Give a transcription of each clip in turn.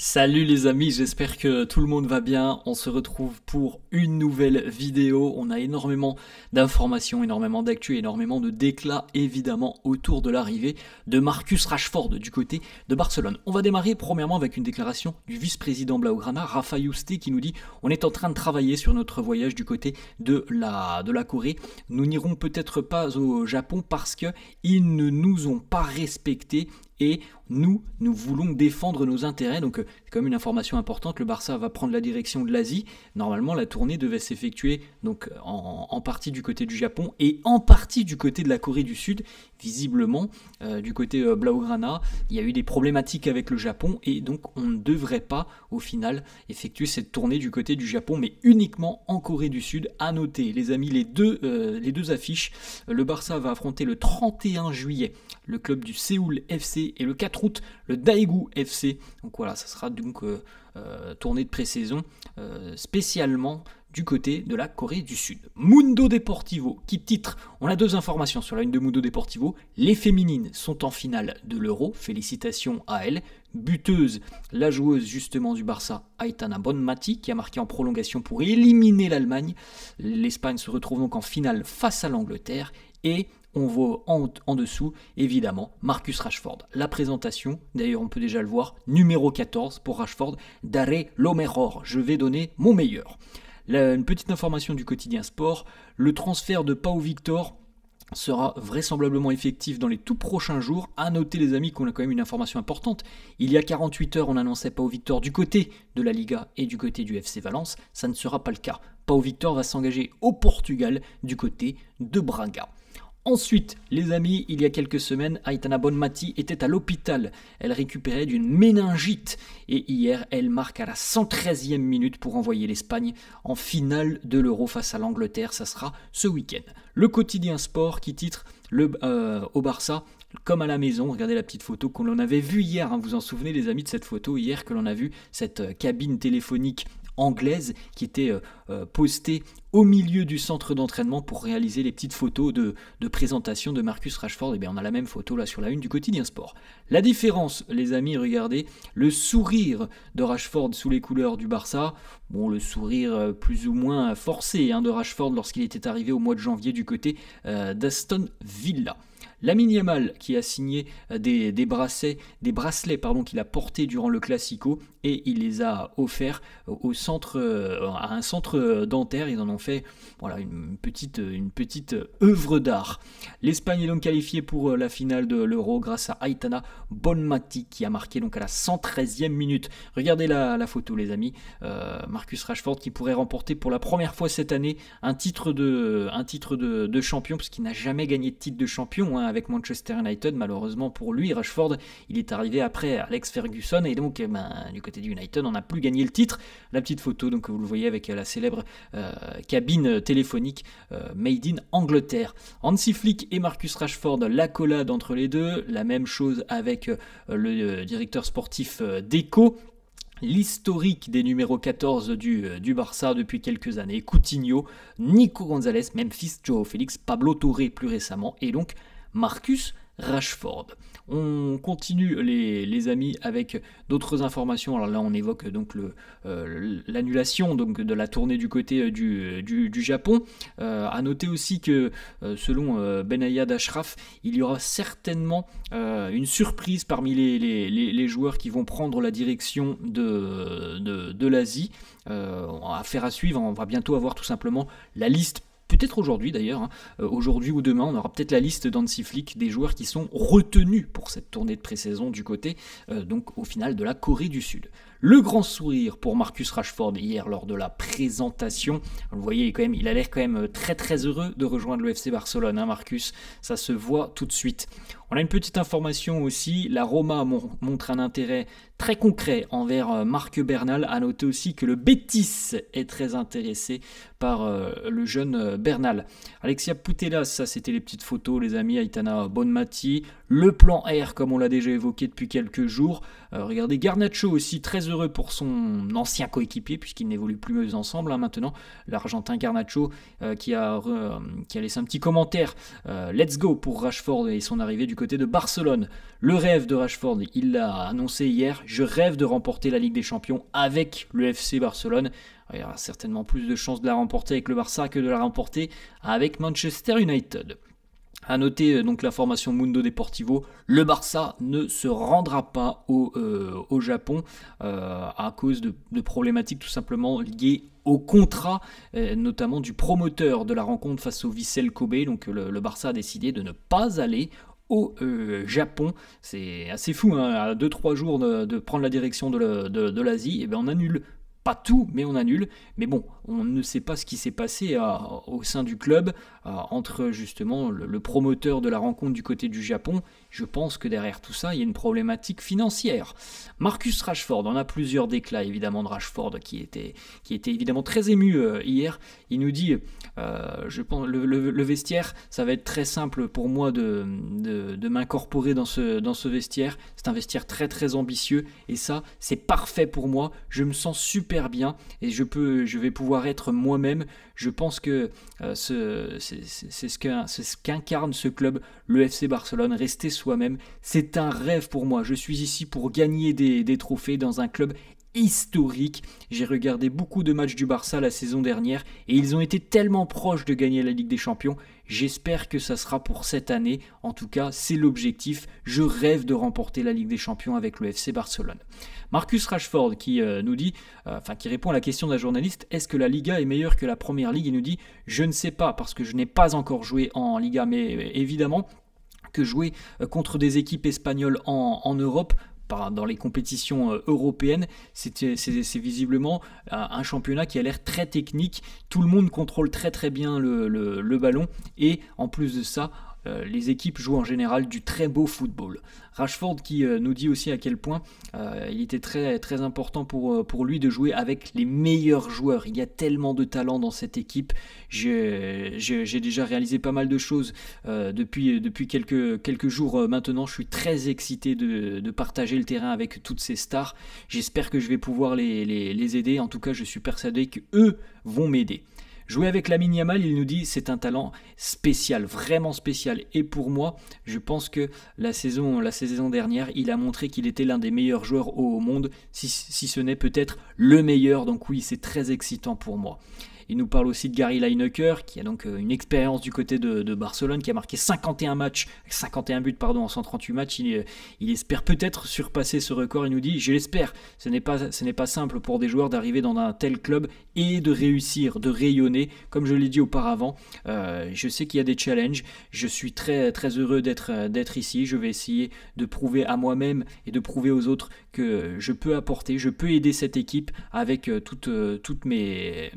Salut les amis, j'espère que tout le monde va bien. On se retrouve pour une nouvelle vidéo. On a énormément d'informations, énormément d'actu, énormément de déclats évidemment autour de l'arrivée de Marcus Rashford du côté de Barcelone. On va démarrer premièrement avec une déclaration du vice-président Blaugrana, Rafa Yuste, qui nous dit: on est en train de travailler sur notre voyage du côté de la Corée. Nous n'irons peut-être pas au Japon parce qu'ils ne nous ont pas respectés. Et nous voulons défendre nos intérêts. Donc c'est quand même une information importante. Le Barça va prendre la direction de l'Asie. Normalement, la tournée devait s'effectuer donc en partie du côté du Japon et en partie du côté de la Corée du Sud. Visiblement, du côté Blaugrana, il y a eu des problématiques avec le Japon et donc on ne devrait pas au final effectuer cette tournée du côté du Japon, mais uniquement en Corée du Sud. À noter, les amis, les deux affiches. Le Barça va affronter le 31 juillet le club du Séoul FC et le 4 août le Daegu FC. Donc voilà, ça sera donc tournée de pré-saison spécialement du côté de la Corée du Sud. Mundo Deportivo qui titre, on a deux informations sur la une de Mundo Deportivo. Les féminines sont en finale de l'Euro, félicitations à elles. Buteuse, la joueuse justement du Barça, Aitana Bonmati, qui a marqué en prolongation pour éliminer l'Allemagne. L'Espagne se retrouve donc en finale face à l'Angleterre et on voit en dessous, évidemment, Marcus Rashford. La présentation, d'ailleurs on peut déjà le voir, numéro 14 pour Rashford, Daré lo mejor, je vais donner mon meilleur. Une petite information du quotidien sport, le transfert de Pau Victor sera vraisemblablement effectif dans les tout prochains jours. À noter les amis qu'on a quand même une information importante. Il y a 48 heures, on annonçait Pau Victor du côté de la Liga et du côté du FC Valence. Ça ne sera pas le cas. Pau Victor va s'engager au Portugal du côté de Braga. Ensuite, les amis, il y a quelques semaines, Aitana Bonmati était à l'hôpital. Elle récupérait d'une méningite et hier, elle marque à la 113e minute pour envoyer l'Espagne en finale de l'Euro face à l'Angleterre. Ça sera ce week-end. Le quotidien sport qui titre au Barça, comme à la maison. Regardez la petite photo qu'on en avait vue hier. Vous vous en souvenez les amis de cette photo hier que l'on a vu, cette cabine téléphonique anglaise qui était postée au milieu du centre d'entraînement pour réaliser les petites photos de présentation de Marcus Rashford. Et bien on a la même photo là sur la une du quotidien sport. La différence, les amis, regardez, le sourire de Rashford sous les couleurs du Barça. Bon, le sourire plus ou moins forcé de Rashford lorsqu'il était arrivé au mois de janvier du côté d'Aston Villa. Lamine Yamal qui a signé des bracelets qu'il a portés durant le Classico et il les a offerts à un centre dentaire. Ils en ont fait une petite œuvre d'art. L'Espagne est donc qualifiée pour la finale de l'Euro grâce à Aitana Bonmati qui a marqué donc à la 113e minute. Regardez la photo les amis. Marcus Rashford qui pourrait remporter pour la première fois cette année un titre de champion puisqu'il n'a jamais gagné de titre de champion avec Manchester United. Malheureusement pour lui, Rashford, il est arrivé après Alex Ferguson et donc du côté du United, on n'a plus gagné le titre. La petite photo, donc vous le voyez avec la célèbre cabine téléphonique made in Angleterre. Hansi Flick et Marcus Rashford, l'accolade entre les deux. La même chose avec le directeur sportif Deco. L'historique des numéros 14 du Barça depuis quelques années, Coutinho, Nico Gonzalez, Memphis, Joao Félix, Pablo Touré plus récemment, et donc Marcus Rashford. On continue les amis avec d'autres informations. Alors là on évoque donc l'annulation donc de la tournée du côté du Japon. À noter aussi que selon Benayad Ashraf, il y aura certainement une surprise parmi les joueurs qui vont prendre la direction de l'Asie. Affaire à suivre, on va bientôt avoir tout simplement la liste. Peut-être aujourd'hui d'ailleurs, aujourd'hui ou demain, on aura peut-être la liste d'Hansi Flick des joueurs qui sont retenus pour cette tournée de pré-saison du côté, donc au final de la Corée du Sud. Le grand sourire pour Marcus Rashford hier lors de la présentation. Vous voyez, il a l'air quand même très très heureux de rejoindre le FC Barcelone, Marcus, ça se voit tout de suite. On a une petite information aussi, la Roma montre un intérêt très concret envers Marc Bernal. À noter aussi que le Betis est très intéressé par le jeune Bernal. Alexia Putellas, ça c'était les petites photos les amis, Aitana Bonmati. Le plan R comme on l'a déjà évoqué depuis quelques jours. Regardez Garnacho aussi, très heureux pour son ancien coéquipier, puisqu'ils n'évoluent plus ensemble maintenant. L'Argentin Garnacho qui a laissé un petit commentaire. Let's go pour Rashford et son arrivée du côté de Barcelone. Le rêve de Rashford, il l'a annoncé hier. Je rêve de remporter la Ligue des Champions avec le FC Barcelone. Il y aura certainement plus de chances de la remporter avec le Barça que de la remporter avec Manchester United. A noter donc la formation Mundo Deportivo, le Barça ne se rendra pas au Japon à cause de problématiques tout simplement liées au contrat, notamment du promoteur de la rencontre face au Vissel Kobe. Donc le Barça a décidé de ne pas aller au Japon. C'est assez fou, hein, à 2-3 jours de prendre la direction de l'Asie, et bien on annule. Pas tout, mais on annule. Mais bon, on ne sait pas ce qui s'est passé au sein du club entre justement le promoteur de la rencontre du côté du Japon. Je pense que derrière tout ça, il y a une problématique financière. Marcus Rashford, on a plusieurs déclats évidemment de Rashford qui était évidemment très ému hier. Il nous dit, je pense, le vestiaire, ça va être très simple pour moi de m'incorporer dans ce vestiaire. C'est un vestiaire très très ambitieux et ça, c'est parfait pour moi. Je me sens super bien et je vais pouvoir être moi-même. Je pense que c'est ce qu'incarne ce club, le FC Barcelone, rester soi-même. C'est un rêve pour moi. Je suis ici pour gagner des trophées dans un club historique. J'ai regardé beaucoup de matchs du Barça la saison dernière et ils ont été tellement proches de gagner la Ligue des Champions. J'espère que ça sera pour cette année. En tout cas, c'est l'objectif. Je rêve de remporter la Ligue des Champions avec le FC Barcelone. Marcus Rashford qui nous dit, qui répond à la question d'un journaliste, est-ce que la Liga est meilleure que la Première Ligue? Il nous dit, je ne sais pas parce que je n'ai pas encore joué en Liga, mais évidemment que jouer contre des équipes espagnoles en Europe, dans les compétitions européennes, c'est visiblement un championnat qui a l'air très technique. Tout le monde contrôle très très bien le ballon et en plus de ça, les équipes jouent en général du très beau football. Rashford qui nous dit aussi à quel point il était très, très important pour lui de jouer avec les meilleurs joueurs. Il y a tellement de talent dans cette équipe. J'ai déjà réalisé pas mal de choses depuis quelques jours maintenant. Je suis très excité de partager le terrain avec toutes ces stars. J'espère que je vais pouvoir les aider. En tout cas, je suis persuadé qu'eux vont m'aider. Jouer avec Lamine Yamal, il nous dit, c'est un talent spécial, vraiment spécial. Et pour moi, je pense que la saison dernière, il a montré qu'il était l'un des meilleurs joueurs au monde, si ce n'est peut-être le meilleur. Donc oui, c'est très excitant pour moi. Il nous parle aussi de Gary Lineker, qui a donc une expérience du côté de Barcelone, qui a marqué 51 buts en 138 matchs. Il espère peut-être surpasser ce record. Il nous dit, je l'espère, ce n'est pas simple pour des joueurs d'arriver dans un tel club et de réussir, de rayonner. Comme je l'ai dit auparavant, je sais qu'il y a des challenges. Je suis très, très heureux d'être ici. Je vais essayer de prouver à moi-même et de prouver aux autres que je peux apporter, je peux aider cette équipe avec toutes mes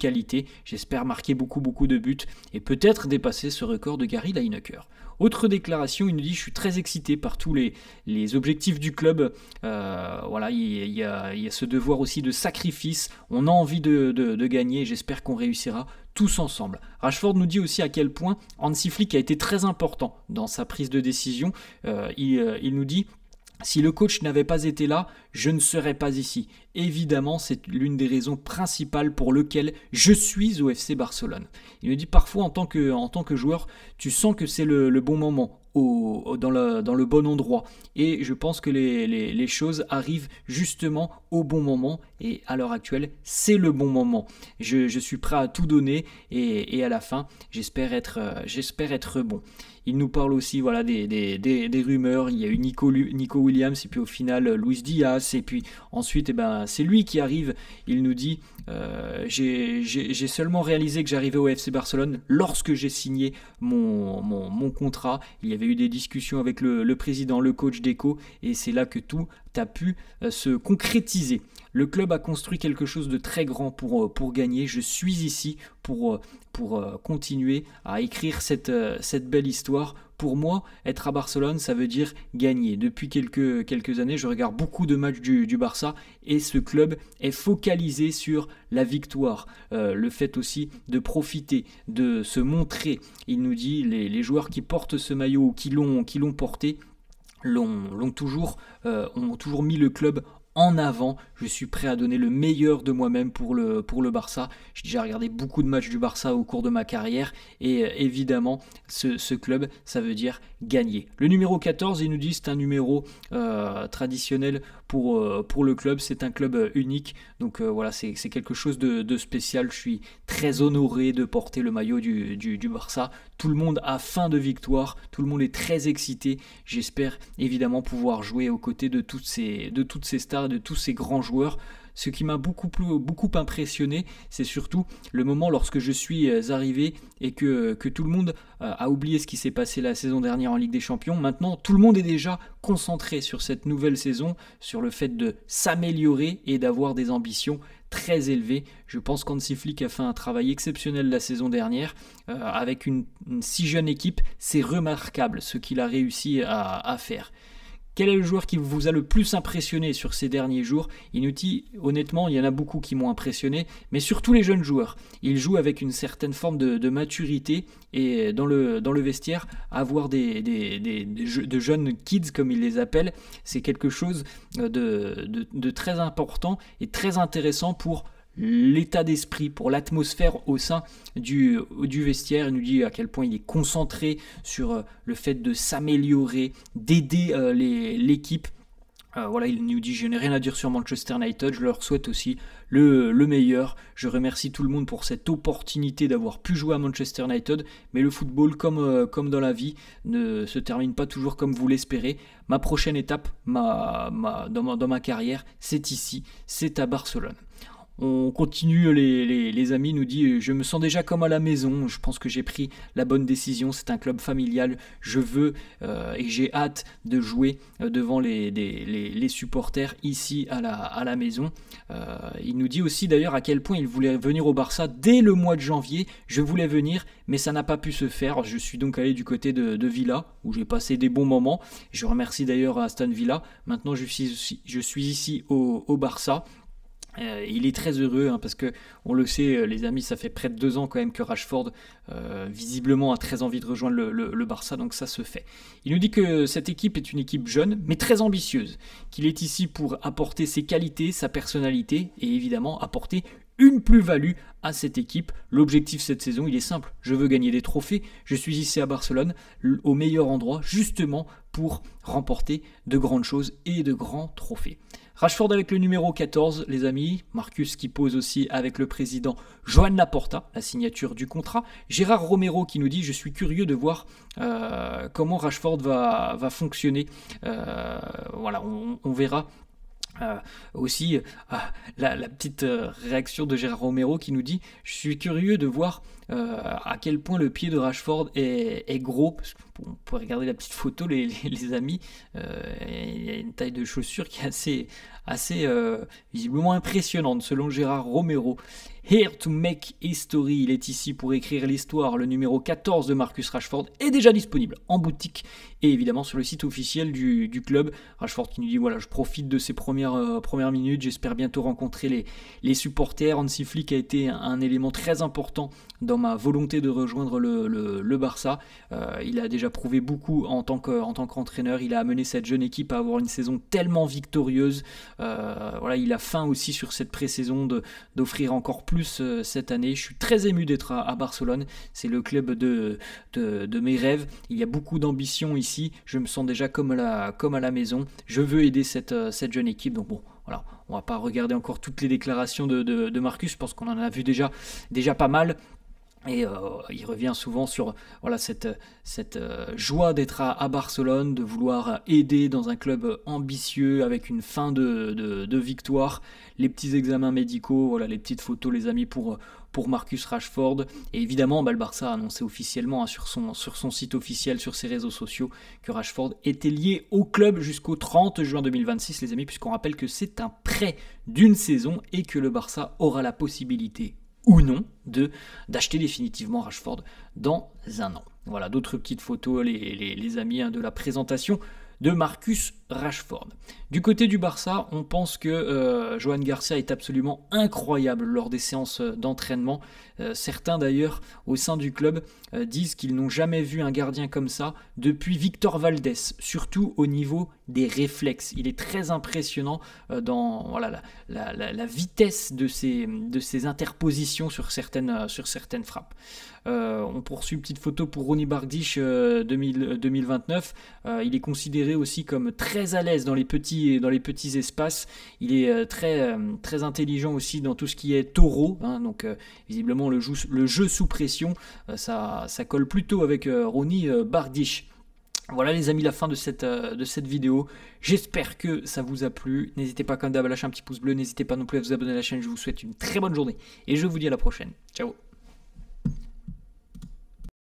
qualités. J'espère marquer beaucoup de buts et peut-être dépasser ce record de Gary Lineker. Autre déclaration, il nous dit, je suis très excité par tous les objectifs du club. Voilà, il y a ce devoir aussi de sacrifice. On a envie de gagner. J'espère qu'on réussira tous ensemble. Rashford nous dit aussi à quel point Hansi Flick a été très important dans sa prise de décision. Il nous dit, si le coach n'avait pas été là, je ne serais pas ici. Évidemment, c'est l'une des raisons principales pour lesquelles je suis au FC Barcelone. Il me dit parfois en tant que joueur, tu sens que c'est le bon moment. Dans le bon endroit et je pense que les choses arrivent justement au bon moment et à l'heure actuelle c'est le bon moment. Je suis prêt à tout donner et à la fin j'espère être bon. Il nous parle aussi voilà des rumeurs. Il y a eu Nico Williams et puis au final Luis Diaz et puis ensuite c'est lui qui arrive. Il nous dit j'ai seulement réalisé que j'arrivais au FC Barcelone lorsque j'ai signé mon contrat. Il y avait eu des discussions avec le président, le coach Deco et c'est là que tout a pu se concrétiser. Le club a construit quelque chose de très grand pour gagner. Je suis ici pour continuer à écrire cette belle histoire. Pour moi, être à Barcelone, ça veut dire gagner. Depuis quelques années, je regarde beaucoup de matchs du Barça et ce club est focalisé sur la victoire. Le fait aussi de profiter, de se montrer. Il nous dit, les joueurs qui portent ce maillot ou qui l'ont porté, ont toujours mis le club en avant. Je suis prêt à donner le meilleur de moi-même pour le Barça. J'ai déjà regardé beaucoup de matchs du Barça au cours de ma carrière et évidemment ce club, ça veut dire gagner. Le numéro 14, il nous dit c'est un numéro traditionnel pour le club, c'est un club unique, donc voilà, c'est quelque chose de spécial. Je suis très honoré de porter le maillot du Barça. Tout le monde a faim de victoire, tout le monde est très excité. J'espère évidemment pouvoir jouer aux côtés de toutes ces stars, de tous ces grands joueurs. Ce qui m'a beaucoup impressionné, c'est surtout le moment lorsque je suis arrivé et que tout le monde a oublié ce qui s'est passé la saison dernière en Ligue des Champions. Maintenant, tout le monde est déjà concentré sur cette nouvelle saison, sur le fait de s'améliorer et d'avoir des ambitions très élevées. Je pense qu'Hansi Flick a fait un travail exceptionnel la saison dernière avec une si jeune équipe. C'est remarquable ce qu'il a réussi à faire. Quel est le joueur qui vous a le plus impressionné sur ces derniers jours? Il nous dit, honnêtement, il y en a beaucoup qui m'ont impressionné, mais surtout les jeunes joueurs. Ils jouent avec une certaine forme de maturité et dans le vestiaire, avoir de jeunes kids, comme ils les appellent, c'est quelque chose de très important et très intéressant pour l'état d'esprit, pour l'atmosphère au sein du vestiaire. Il nous dit à quel point il est concentré sur le fait de s'améliorer, d'aider l'équipe. Voilà, il nous dit je n'ai rien à dire sur Manchester United, je leur souhaite aussi le meilleur. Je remercie tout le monde pour cette opportunité d'avoir pu jouer à Manchester United, mais le football, comme dans la vie, ne se termine pas toujours comme vous l'espérez. Ma prochaine étape dans ma carrière, c'est ici, c'est à Barcelone. On continue, les amis, nous dit je me sens déjà comme à la maison, je pense que j'ai pris la bonne décision, c'est un club familial, je veux et j'ai hâte de jouer devant les supporters ici à la maison. Il nous dit aussi d'ailleurs à quel point il voulait venir au Barça dès le mois de janvier. Je voulais venir, mais ça n'a pas pu se faire. Je suis donc allé du côté de Villa, où j'ai passé des bons moments. Je remercie d'ailleurs Aston Villa. Maintenant je suis ici au Barça. Il est très heureux parce que on le sait, les amis, ça fait près de 2 ans quand même que Rashford visiblement a très envie de rejoindre le Barça, donc ça se fait. Il nous dit que cette équipe est une équipe jeune mais très ambitieuse, qu'il est ici pour apporter ses qualités, sa personnalité et évidemment apporter une plus-value à cette équipe. L'objectif cette saison, il est simple, je veux gagner des trophées, je suis ici à Barcelone, au meilleur endroit justement pour remporter de grandes choses et de grands trophées. Rashford avec le numéro 14, les amis. Marcus qui pose aussi avec le président Joan Laporta, la signature du contrat. Gérard Romero qui nous dit « Je suis curieux de voir comment Rashford va fonctionner. » Voilà, on verra. Aussi la petite réaction de Gérard Romero qui nous dit « Je suis curieux de voir à quel point le pied de Rashford est gros. » On peut regarder la petite photo, les amis. Il y a une taille de chaussure qui est assez visiblement impressionnante selon Gérard Romero. Here to make history, il est ici pour écrire l'histoire. Le numéro 14 de Marcus Rashford est déjà disponible en boutique et évidemment sur le site officiel du club. Rashford qui nous dit voilà, je profite de ces premières minutes, j'espère bientôt rencontrer les supporters. Hansi Flick a été un élément très important dans ma volonté de rejoindre le Barça. Il a déjà prouvé beaucoup en tant qu'entraîneur. Il a amené cette jeune équipe à avoir une saison tellement victorieuse. Voilà, il a faim aussi sur cette pré-saison d'offrir encore plus cette année. Je suis très ému d'être à Barcelone. C'est le club de mes rêves. Il y a beaucoup d'ambition ici. Je me sens déjà comme à la maison. Je veux aider cette jeune équipe. Donc bon, voilà, on va pas regarder encore toutes les déclarations de Marcus. Je pense qu'on en a vu déjà pas mal. Et il revient souvent sur voilà, cette joie d'être à Barcelone, de vouloir aider dans un club ambitieux avec une fin de victoire, les petits examens médicaux, voilà, les petites photos les amis pour Marcus Rashford. Et évidemment le Barça a annoncé officiellement sur son site officiel, sur ses réseaux sociaux, que Rashford était lié au club jusqu'au 30 juin 2026 les amis, puisqu'on rappelle que c'est un prêt d'une saison et que le Barça aura la possibilité ou non d'acheter définitivement Rashford dans un an. Voilà, d'autres petites photos les amis de la présentation de Marcus Rashford. Du côté du Barça, on pense que Johan Garcia est absolument incroyable lors des séances d'entraînement. Certains d'ailleurs au sein du club disent qu'ils n'ont jamais vu un gardien comme ça depuis Victor Valdés, surtout au niveau des réflexes. Il est très impressionnant dans voilà, la vitesse de ses interpositions sur certaines frappes. On poursuit une petite photo pour Ronny Bardich 2029. Il est considéré aussi comme très à l'aise dans les petits espaces. Il est très intelligent aussi dans tout ce qui est taureau. Donc visiblement le jeu sous pression, ça colle plutôt avec Ronny Bardich. Voilà les amis, la fin de cette vidéo. J'espère que ça vous a plu. N'hésitez pas comme d'hab à lâcher un petit pouce bleu. N'hésitez pas non plus à vous abonner à la chaîne. Je vous souhaite une très bonne journée. Et je vous dis à la prochaine. Ciao.